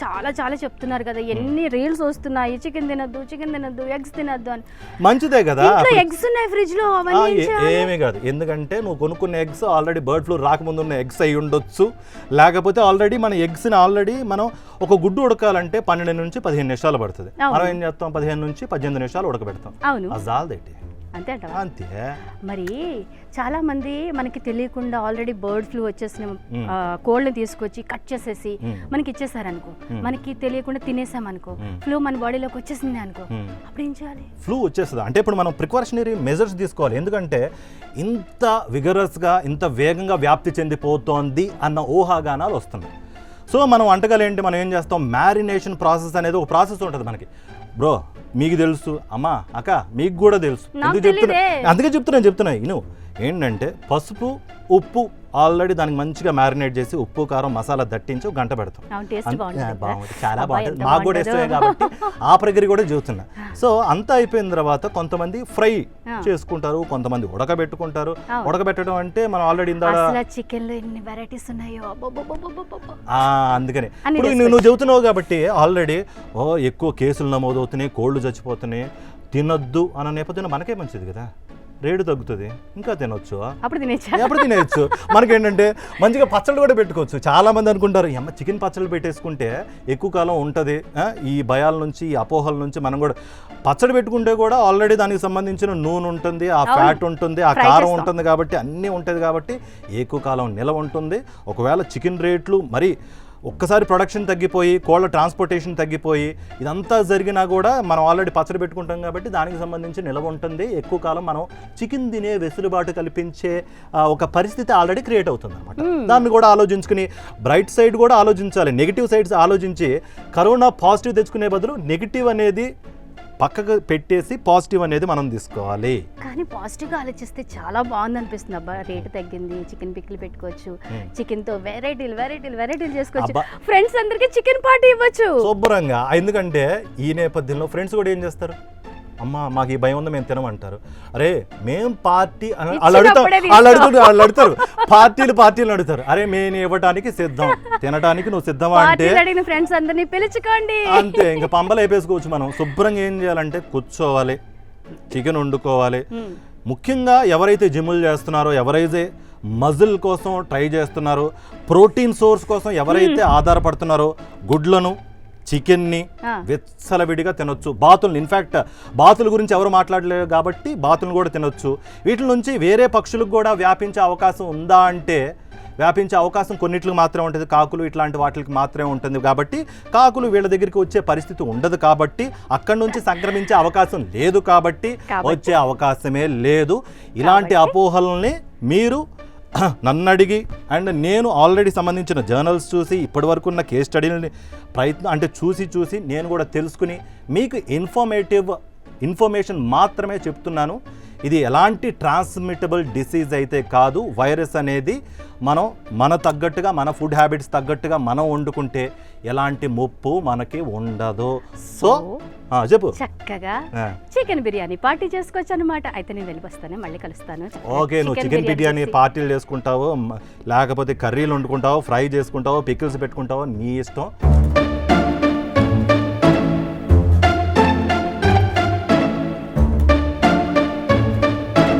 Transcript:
చాలా చాలా చెప్తున్నారు కదా, ఎన్ని రీల్స్ వస్తున్నాయి, చికెన్ తినద్దు, ఎగ్స్ తినద్దు అని. మంచిదే కదా, ఎగ్స్ ఉన్నాయి ఫ్రిడ్జ్ లో, అవన్నీ ఏమీ కాదు. ఎందుకంటే నువ్వు కొనుక్కున్న ఎగ్స్ ఆల్రెడీ బర్డ్ ఫ్లూ రాకముందు ఉన్న ఎగ్స్ అయి ఉండొచ్చు, లేకపోతే ఆల్రెడీ మన ఎగ్స్ని ఆల్రెడీ మనం ఒక గుడ్డు ఉడకాలంటే 12 నుంచి 15 నిమిషాలు పడుతుంది. మనం ఏం చేస్తాం, 15 నుంచి 18 నిమిషాలు ఉడకబెడతాం. అవును, అజాల్దేటి అంతే అంట. అంతే. మరి చాలా మంది మనకి తెలియకుండా ఆల్రెడీ బర్డ్ ఫ్లూ వచ్చేసిన కోళ్ళని తీసుకొచ్చి కట్ చేసేసి మనకి ఇచ్చేసారనుకో, మనకి తెలియకుండా తినేసాం అనుకో, ఫ్లూ మన బాడీలోకి వచ్చేసింది అనుకో, అప్పుడు ఏం చేయాలి? ఫ్లూ వచ్చేస్తుంది అంటే ఇప్పుడు మనం ప్రికాషనరీ మెజర్స్ తీసుకోవాలి. ఎందుకంటే ఇంత విగరస్గా ఇంత వేగంగా వ్యాప్తి చెందిపోతోంది అన్న ఊహాగానాలు వస్తున్నాయి. సో మనం వంటకాలు ఏంటి, మనం ఏం చేస్తాం, మ్యారినేషన్ ప్రాసెస్ అనేది ఒక ప్రాసెస్ ఉంటుంది మనకి. బ్రో మీకు తెలుసు, అమ్మా అక్క మీకు కూడా తెలుసు, ఎందుకు చెప్తున్నా, అందుకే చెప్తున్నా నువ్వు ఏంటంటే పసుపు ఉప్పు ఆల్రెడీ దానికి మంచిగా మ్యారినేట్ చేసి ఉప్పు కారం మసాలా దట్టించి ఒక గంట పెడతాం. బాగుంటుంది, చాలా బాగుంటుంది, మాకు కూడా ఇష్టమే కాబట్టి ఆ ప్రక్రియ కూడా చూస్తున్నా. సో అంతా అయిపోయిన తర్వాత కొంతమంది ఫ్రై చేసుకుంటారు, కొంతమంది ఉడకబెట్టుకుంటారు. ఉడకబెట్టడం అంటే మనం ఆల్రెడీ చికెన్ లో ఎన్ని వెరైటీస్ ఉన్నాయో, అందుకని ఇప్పుడు నువ్వు చెబుతున్నావు కాబట్టి ఆల్రెడీ ఎక్కువ కేసులు నమోదవుతున్నాయి, కోళ్ళు చచ్చిపోతున్నాయి, తినొద్దు అన్న నేపథ్యంలో మనకే మంచిది కదా, రేటు తగ్గుతుంది, ఇంకా తినొచ్చు, అప్పుడు తినేయచ్చు. మనకేంటంటే మంచిగా పచ్చళ్ళు కూడా పెట్టుకోవచ్చు. చాలా మంది అనుకుంటారు అమ్మ చికెన్ పచ్చళ్ళు పెట్టేసుకుంటే ఎక్కువ కాలం ఉంటుంది, ఈ భయాల నుంచి ఈ అపోహల నుంచి మనం కూడా పచ్చడి పెట్టుకుంటే కూడా ఆల్రెడీ దానికి సంబంధించిన నూనె ఉంటుంది, ఆ ఫ్యాట్ ఉంటుంది, ఆ కారం ఉంటుంది, కాబట్టి అన్నీ ఉంటుంది, కాబట్టి ఎక్కువ కాలం నిలవ ఉంటుంది. ఒకవేళ చికెన్ రేట్లు మరి ఒక్కసారి ప్రొడక్షన్ తగ్గిపోయి కోళ్ళ ట్రాన్స్పోర్టేషన్ తగ్గిపోయి ఇదంతా జరిగినా కూడా మనం ఆల్రెడీ పచ్చడి పెట్టుకుంటాం కాబట్టి దానికి సంబంధించి నిలవ ఉంటుంది. ఎక్కువ కాలం మనం చికెన్ తినే వెసులుబాటు కల్పించే ఒక పరిస్థితి ఆల్రెడీ క్రియేట్ అవుతుంది అనమాట. దాన్ని కూడా ఆలోచించుకుని బ్రైట్ సైడ్ కూడా ఆలోచించాలి, నెగిటివ్ సైడ్స్ ఆలోచించి కరోనా పాజిటివ్ తెచ్చుకునే బదులు నెగిటివ్ అనేది పక్కకు పెట్టేసి పాజిటివ్ అనేది మనం తీసుకోవాలి. కానీ పాజిటివ్గా ఆలోచిస్తే చాలా బాగుంది అనిపిస్తుంది. అబ్బా రేటు తగ్గింది, చికెన్ పిక్లు పెట్టుకోవచ్చు, చికెన్ తో వెరైటీలు చేసుకోవచ్చు, ఫ్రెండ్స్ అందరికి చికెన్ పార్టీ ఇవ్వచ్చు శుభ్రంగా. ఎందుకంటే ఈ నేపథ్యంలో ఫ్రెండ్స్ కూడా ఏం చేస్తారు, అమ్మ మాకు ఈ భయం ఉంది మేము తినమంటారు. అరే మేం పార్టీ వాళ్ళు అడుగుతారు, పార్టీలు అడుగుతారు, అరే మేము ఇవ్వడానికి సిద్ధం, తినడానికి నువ్వు సిద్ధమా అంటే ఫ్రెండ్స్ అందరినీ పిలుచుకోండి అంతే. ఇంకా పంబలు అయిపోసుకోవచ్చు. మనం శుభ్రంగా ఏం చేయాలంటే కూర్చోవాలి, చికెన్ వండుకోవాలి. ముఖ్యంగా ఎవరైతే జిమ్ములు చేస్తున్నారో, ఎవరైతే మజిల్ కోసం ట్రై చేస్తున్నారో, ప్రోటీన్ సోర్స్ కోసం ఎవరైతే ఆధారపడుతున్నారో, గుడ్లను చికెన్ని విచ్చలవిడిగా తినొచ్చు. బాతులను ఇన్ఫ్యాక్ట్ బాతుల గురించి ఎవరు మాట్లాడలేరు కాబట్టి బాతులను కూడా తినొచ్చు. వీటి నుంచి వేరే పక్షులకు కూడా వ్యాపించే అవకాశం ఉందా అంటే వ్యాపించే అవకాశం కొన్నిట్లకు మాత్రమే ఉంటుంది, కాకులు ఇట్లాంటి వాటికి మాత్రమే ఉంటుంది. కాబట్టి కాకులు వీళ్ళ దగ్గరికి వచ్చే పరిస్థితి ఉండదు, కాబట్టి అక్కడి నుంచి సంక్రమించే అవకాశం లేదు, కాబట్టి వచ్చే అవకాశమే లేదు. ఇలాంటి అపోహల్ని మీరు నన్ను అడిగి అండ్ నేను ఆల్రెడీ సంబంధించిన జర్నల్స్ చూసి ఇప్పటి వరకు ఉన్న కేస్ స్టడీలని చూసి నేను కూడా తెలుసుకుని మీకు ఇన్ఫర్మేషన్ మాత్రమే చెప్తున్నాను. ఇది ఎలాంటి ట్రాన్స్మిటబుల్ డిసీజ్ అయితే కాదు. వైరస్ అనేది మన తగ్గట్టుగా మన ఫుడ్ హ్యాబిట్స్ తగ్గట్టుగా మనం వండుకుంటే ఎలాంటి ముప్పు మనకి ఉండదు. సో చెప్పు, చక్కగా చికెన్ బిర్యానీ పార్టీ చేసుకోవచ్చు అనమాట. అయితే నేను వెళ్ళిపోస్తాను, మళ్ళీ కలుస్తాను. ఓకే, నువ్వు చికెన్ బిర్యానీ పార్టీలు చేసుకుంటావో, లేకపోతే కర్రీలు వండుకుంటావో, ఫ్రై చేసుకుంటావో, పికిల్స్ పెట్టుకుంటావో, నీ ఇష్టం.